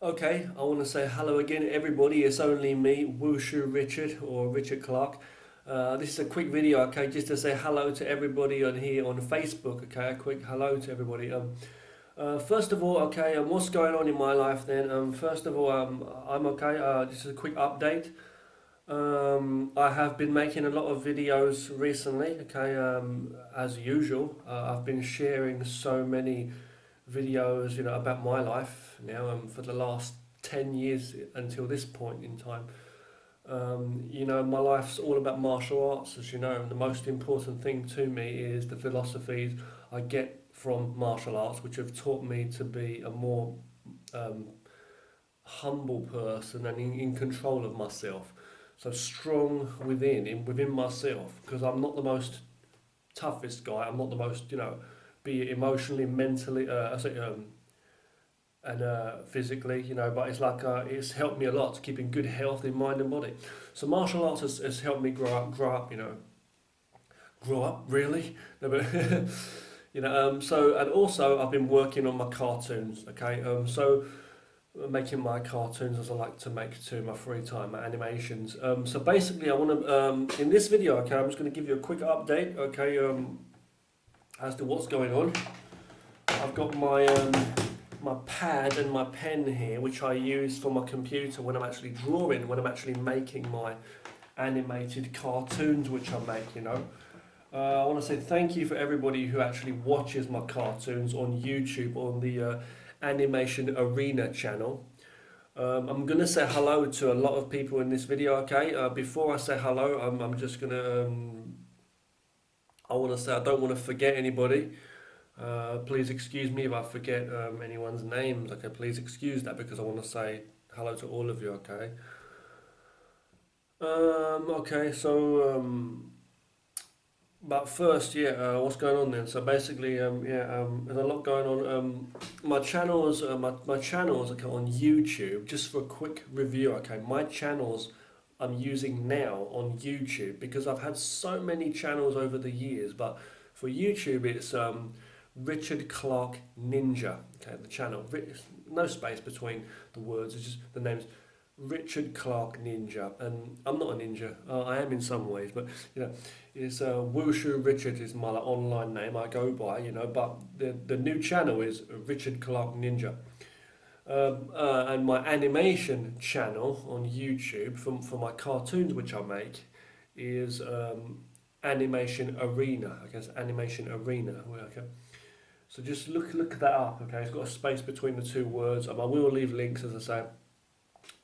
Okay, I want to say hello again, everybody. It's only me, Wushu Richard or Richard Clark. This is a quick video, okay, just to say hello to everybody on here on Facebook. Okay, a quick hello to everybody. First of all, okay, what's going on in my life then? First of all, I'm okay. This is a quick update. I have been making a lot of videos recently. Okay, as usual, I've been sharing so many videos, about my life now, for the last 10 years until this point in time. My life's all about martial arts, as you know, and the most important thing to me is the philosophies I get from martial arts, which have taught me to be a more um, humble person and in control of myself. So strong within myself, because I'm not the most toughest guy. I'm not the most, be it emotionally, mentally, and physically, but it's like it's helped me a lot to keep in good health in mind and body. So martial arts has helped me grow up really. No, but so and also I've been working on my cartoons. Okay, so making my cartoons as I like to make too in my free time, my animations. So basically, I want to in this video, okay, I'm just going to give you a quick update, okay, as to what's going on. I've got my pad and my pen here, which I use for my computer when I'm actually drawing, when I'm actually making my animated cartoons, which I make. I want to say thank you for everybody who actually watches my cartoons on YouTube on the Animation Arena channel. I'm going to say hello to a lot of people in this video, okay? Before I say hello, I'm just going to, I want to say I don't want to forget anybody. Please excuse me if I forget anyone's names. Okay, please excuse that because I want to say hello to all of you. Okay. Okay. So, but first, yeah. What's going on then? So basically, there's a lot going on. My channels, my channels, okay, on YouTube. Just for a quick review, okay. My channels I'm using now on YouTube because I've had so many channels over the years, but for YouTube, it's Richard Clark Ninja. Okay, the channel. No space between the words. It's just the name's Richard Clark Ninja, and I'm not a ninja. I am in some ways, but it's Wushu Richard is my online name I go by. But the new channel is Richard Clark Ninja. And my animation channel on YouTube for my cartoons, which I make, is Animation Arena. I guess Animation Arena. Okay. So just look that up, okay? It's got a space between the two words. I will leave links, as I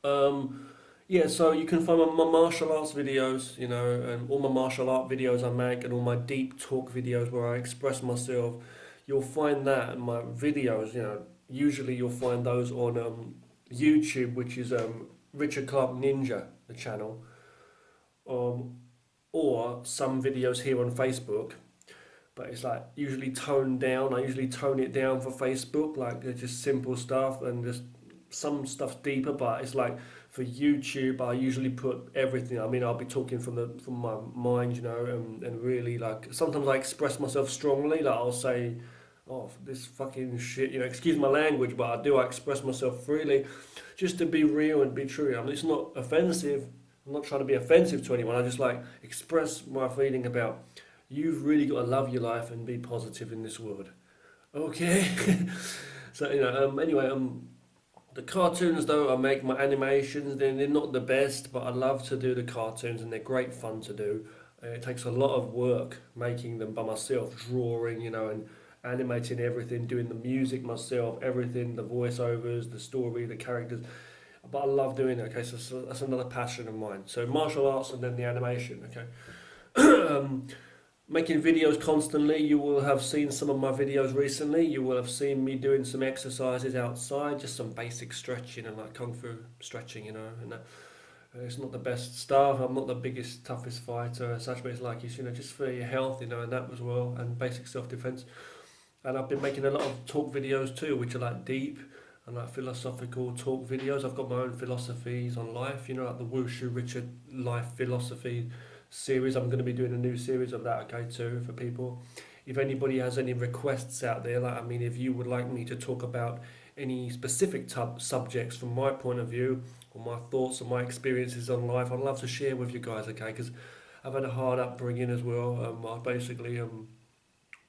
say. Yeah, so you can find my martial arts videos, and all my martial art videos I make, and all my deep talk videos where I express myself. You'll find that in my videos, usually you'll find those on YouTube, which is Richard Clark Ninja, the channel, um, or some videos here on Facebook, but it's like usually toned down. I usually tone it down for Facebook, like just simple stuff and just some stuff's deeper. But it's like for YouTube, I usually put everything. I mean, I'll be talking from my mind, and really like sometimes I express myself strongly. Like I'll say, "Oh, this fucking shit," Excuse my language, but I express myself freely, just to be real and be true. I mean, it's not offensive. I'm not trying to be offensive to anyone. I just like express my feeling about you've really got to love your life and be positive in this world. Okay. So anyway, the cartoons though I make, my animations, they're not the best, but I love to do the cartoons and they're great fun to do. It takes a lot of work making them by myself, drawing, and animating everything, doing the music myself, everything, the voiceovers, the story, the characters. But I love doing it. Okay, so that's another passion of mine. So martial arts and then the animation. Okay. Making videos constantly. You will have seen some of my videos recently. You will have seen me doing some exercises outside, just some basic stretching and like kung fu stretching, and that. It's not the best stuff. I'm not the biggest, toughest fighter as such, but it's like just for your health, and that as well, and basic self-defense. And I've been making a lot of talk videos too, which are like deep and like philosophical talk videos. I've got my own philosophies on life, like the Wushu Richard Life Philosophy series. I'm going to be doing a new series of that, okay, too, for people. If anybody has any requests out there, like, I mean, if you would like me to talk about any specific subjects from my point of view, or my thoughts or my experiences on life, I'd love to share with you guys, okay? Because I've had a hard upbringing as well. I basically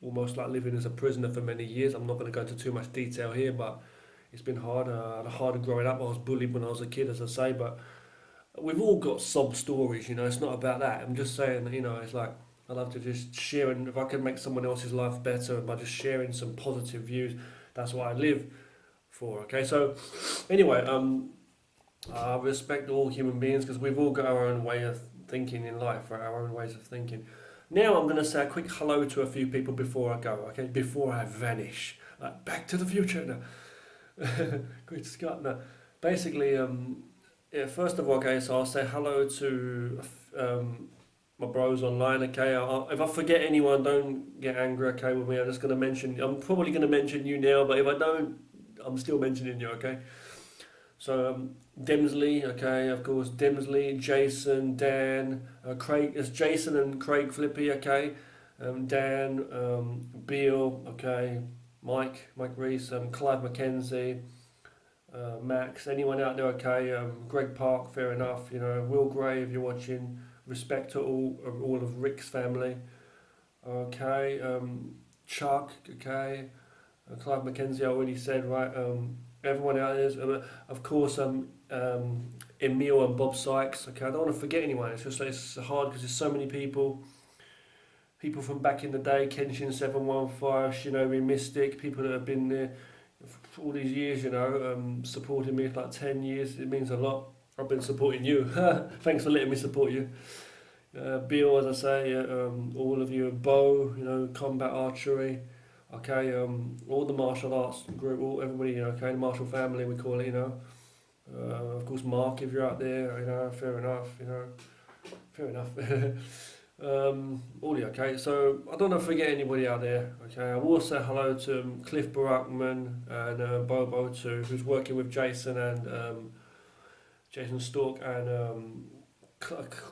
almost like living as a prisoner for many years. I'm not going to go into too much detail here, but it's been hard. I had a harder growing up. I was bullied when I was a kid, as I say, but we've all got sob stories, you know. It's not about that. I'm just saying, you know, it's like I love to just share, and if I can make someone else's life better by just sharing some positive views, that's what I live for. Okay, so anyway, I respect all human beings because we've all got our own way of thinking in life, right? Our own ways of thinking. Now I'm going to say a quick hello to a few people before I go, okay? Before I vanish, like Back to the Future. No, great Scott. No, basically, yeah. First of all, okay, so I'll say hello to my bros online, okay? If I forget anyone, don't get angry, okay, with me. I'm just going to mention. I'm probably going to mention you now, but if I don't, I'm still mentioning you, okay? So Demsley, okay, of course, Demsley, Jason, Dan, Craig. It's Jason and Craig Flippy, okay. Dan, Beale, okay. Mike Reese, Clive McKenzie, Max. Anyone out there, okay. Greg Park, fair enough. You know, Will Gray, if you're watching. Respect to all of Rick's family, okay. Chuck, okay. Clive McKenzie, I already said, right. Everyone out there, of course, Emil and Bob Sykes. Okay, I don't want to forget anyone. It's just it's hard because there's so many people. People from back in the day, Kenshin 715, Shinobi Mystic, people that have been there for all these years. You know, supporting me for like 10 years. It means a lot. I've been supporting you. Thanks for letting me support you. Bill, as I say, all of you, Bo, you know, combat archery. Okay, all the martial arts group, everybody, you know, okay, the martial family, we call it, you know. Of course, Mark, if you're out there, you know, fair enough, you know, fair enough. All you, okay, so I don't want to forget anybody out there, okay. I will say hello to Cliff Barakman and Bobo too, who's working with Jason and Jason Stork and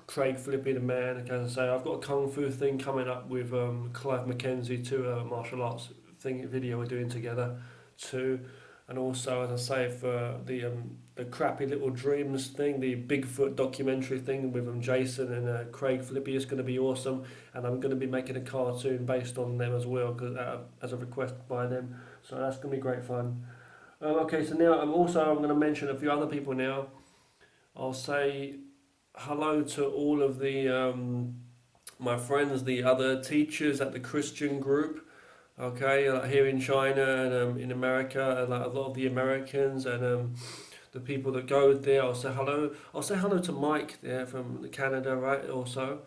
Craig Flippy the man. Okay, as I say, I've got a kung fu thing coming up with Clive McKenzie too, a martial arts thing video we're doing together too, and also as I say for the crappy little dreams thing, the Bigfoot documentary thing with Jason and Craig Flippy is going to be awesome, and I'm going to be making a cartoon based on them as well, as a request by them. So that's going to be great fun. Okay, so now I'm going to mention a few other people now. I'll say hello to all of the my friends, the other teachers at the Christian group. Okay, like here in China and in America, and like a lot of the Americans and the people that go there. I'll say hello. I'll say hello to Mike there from Canada, right? Also,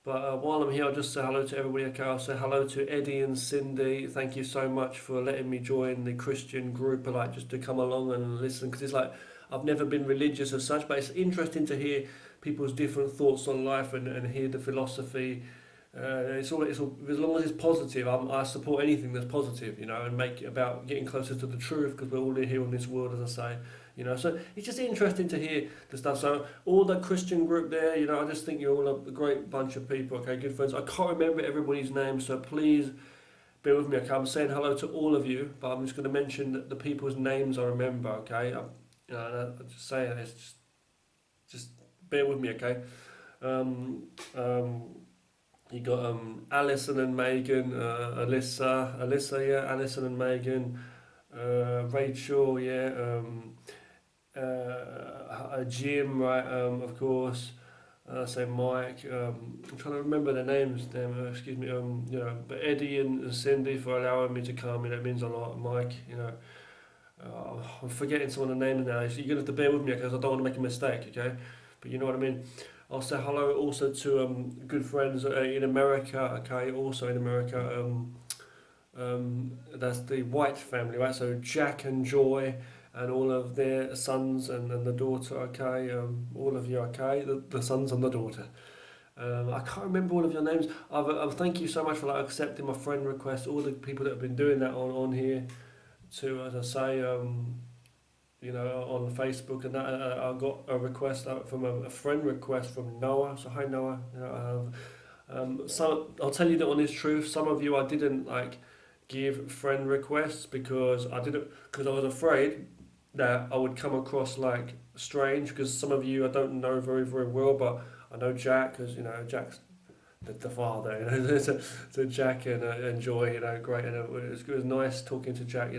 but while I'm here, I'll just say hello to everybody. Okay, I'll say hello to Eddie and Cindy. Thank you so much for letting me join the Christian group, like just to come along and listen, because it's like I've never been religious as such, but it's interesting to hear people's different thoughts on life and hear the philosophy. It's all as long as it's positive. I support anything that's positive, you know, and make it about getting closer to the truth, because we're all here in this world, as I say, you know. So it's just interesting to hear the stuff. So all the Christian group there, you know, I just think you're all a great bunch of people. Okay, good friends. I can't remember everybody's name, so please bear with me. Okay, I'm saying hello to all of you, but I'm just going to mention the people's names I remember. Okay, you know, I just say it's just bear with me. Okay. You got Alison and Megan, Alyssa, yeah, Alison and Megan, Rachel, yeah, Jim, right, of course. Say Mike. I'm trying to remember their names. Excuse me. You know, but Eddie and Cindy for allowing me to come in. That means a lot. Mike, you know. I'm forgetting some of the names now. So you're gonna have to bear with me because I don't want to make a mistake. Okay, but you know what I mean. I'll say hello also to good friends in America. Okay, also in America. That's the White family, right? So Jack and Joy and all of their sons and the daughter. Okay, all of you. Okay, the sons and the daughter. I can't remember all of your names. I've thank you so much for like accepting my friend request. All the people that have been doing that on here. To as I say, you know, on Facebook and that, I got a request from a friend request from Noah. So hi Noah. You know, so I'll tell you the honest truth. Some of you I didn't like give friend requests because I was afraid that I would come across like strange, because some of you I don't know very well, but I know Jack, because Jack's the father, so Jack and Joy, great, and it was nice talking to Jack,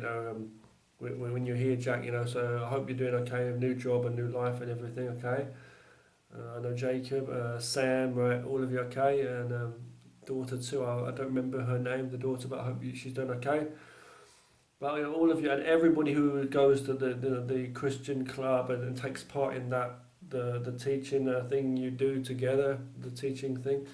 when you're here, Jack, so I hope you're doing okay, a new job, a new life, and everything, okay. I know Jacob, Sam, right, all of you okay, and daughter too. I don't remember her name, the daughter, but I hope she's doing okay. But all of you and everybody who goes to the Christian club and takes part in that the teaching thing you do together, the teaching thing.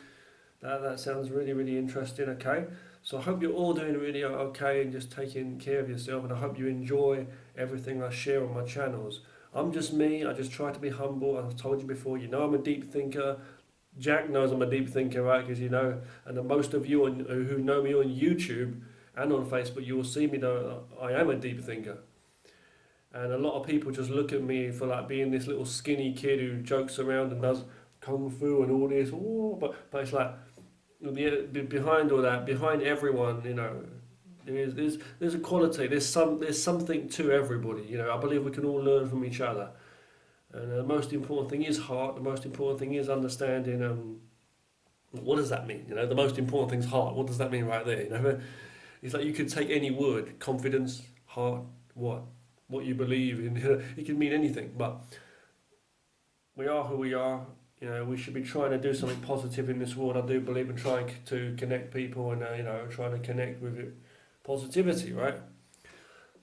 That sounds really interesting. Okay, so I hope you're all doing really okay and just taking care of yourself, and I hope you enjoy everything I share on my channels. I'm just me. I just try to be humble. I've told you before. I'm a deep thinker. Jack knows I'm a deep thinker, right? Because and most of you who know me on YouTube and on Facebook, you will see me though I am a deep thinker. And a lot of people just look at me for like being this little skinny kid who jokes around and does kung fu and all this. Oh, but it's like behind all that, behind everyone, there's a quality. There's something to everybody. I believe we can all learn from each other. And the most important thing is heart. The most important thing is understanding. What does that mean? The most important thing is heart. What does that mean right there? It's like you could take any word, confidence, heart, what you believe in. It can mean anything. But we are who we are. We should be trying to do something positive in this world. I do believe in trying to connect people and trying to connect with it. Positivity, right?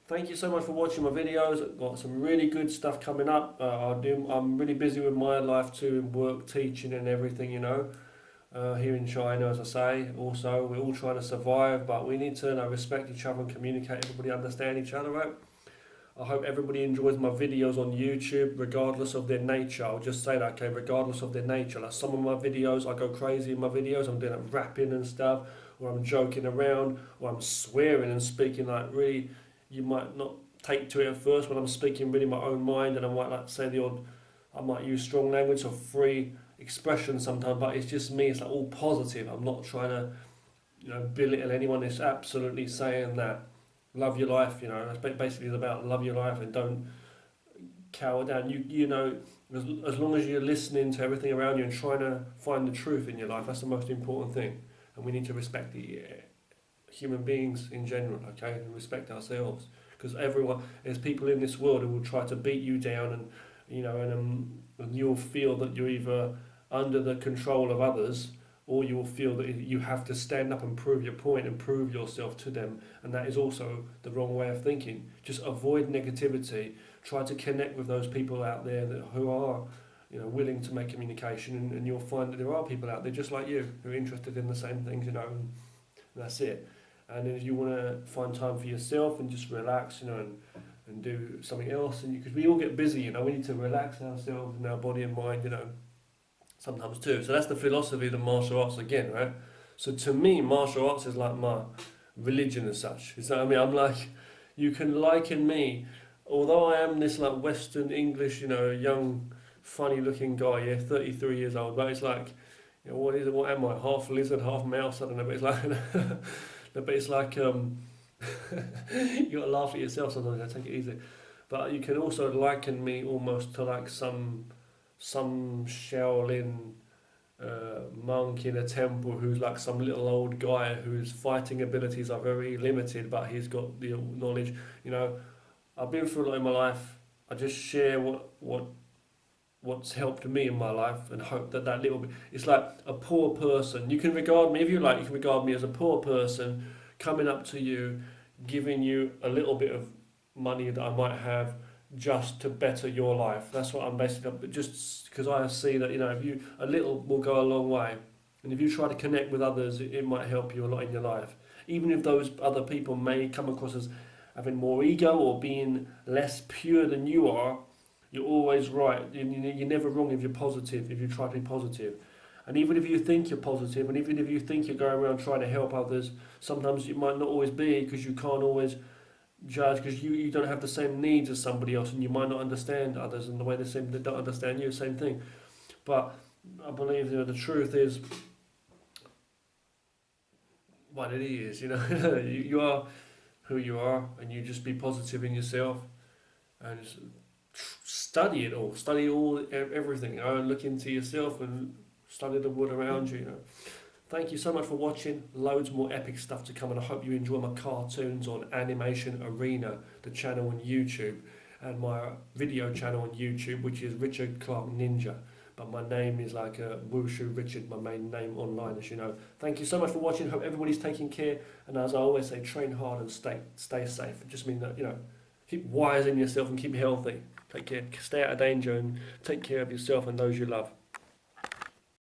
Thank you so much for watching my videos. I've got some really good stuff coming up. I'm really busy with my life too, and work, teaching and everything, here in China, as I say. Also, we're all trying to survive, but we need to respect each other and communicate, everybody understand each other, right? I hope everybody enjoys my videos on YouTube, regardless of their nature. I'll just say that, okay, regardless of their nature. Like some of my videos, I go crazy in my videos. I'm doing rapping and stuff, or I'm joking around, or I'm swearing and speaking like really. You might not take to it at first when I'm speaking really my own mind, and I might like say I might use strong language or free expression sometimes, but it's just me. It's like all positive. I'm not trying to, belittle anyone. It's absolutely saying that love your life. That's basically about love your life and don't cower down. As long as you're listening to everything around you and trying to find the truth in your life, that's the most important thing. And we need to respect the human beings in general, okay, and respect ourselves, because there's people in this world who will try to beat you down, and you'll feel that you're either under the control of others, or you will feel that you have to stand up and prove your point and prove yourself to them, and that is also the wrong way of thinking. Just avoid negativity. Try to connect with those people out there who are willing to make communication, and you'll find that there are people out there just like you who are interested in the same things, and that's it. And if you want to find time for yourself and just relax, and do something else, and because we all get busy, we need to relax ourselves and our body and mind, sometimes too. So that's the philosophy of the martial arts again, right? So to me, martial arts is like my religion as such. Is that I mean? I'm like, you can liken me, although I am this like Western English, young, funny-looking guy, 33 years old, but it's like, what am I? Half lizard, half mouse? I don't know, but it's like. But it's like you gotta laugh at yourself sometimes. Take it easy. But you can also liken me almost to like some Shaolin monk in a temple who's like some little old guy whose fighting abilities are very limited, but he's got the knowledge. I've been through a lot in my life. I just share what's helped me in my life, and hope that little bit. It's like a poor person. You can regard me, if you like, you can regard me as a poor person coming up to you, giving you a little bit of money that I might have just to better your life. That's what I'm basically, just because I see that, if a little will go a long way. And if you try to connect with others, it might help you a lot in your life. Even if those other people may come across as having more ego or being less pure than you are, you're always right. You're never wrong if you're positive, if you try to be positive. And even if you think you're positive, and even if you think you're going around trying to help others, sometimes it might not always be, because you can't always judge, because you don't have the same needs as somebody else, and you might not understand others in the way they don't understand you, same thing. But I believe the truth is, what it is. You know, you are who you are, and you just be positive in yourself and just study it all, study everything. You know, and look into yourself and study the world around you. You know. Thank you so much for watching. Loads more epic stuff to come, and I hope you enjoy my cartoons on Animation Arena, the channel on YouTube, and my video channel on YouTube, which is Richard Clark Ninja. But my name is like Wushu Richard, my main name online, as you know. Thank you so much for watching. Hope everybody's taking care. And as I always say, train hard and stay safe. It just means that, you know, keep wise in yourself and keep healthy. Take care. Stay out of danger and take care of yourself and those you love.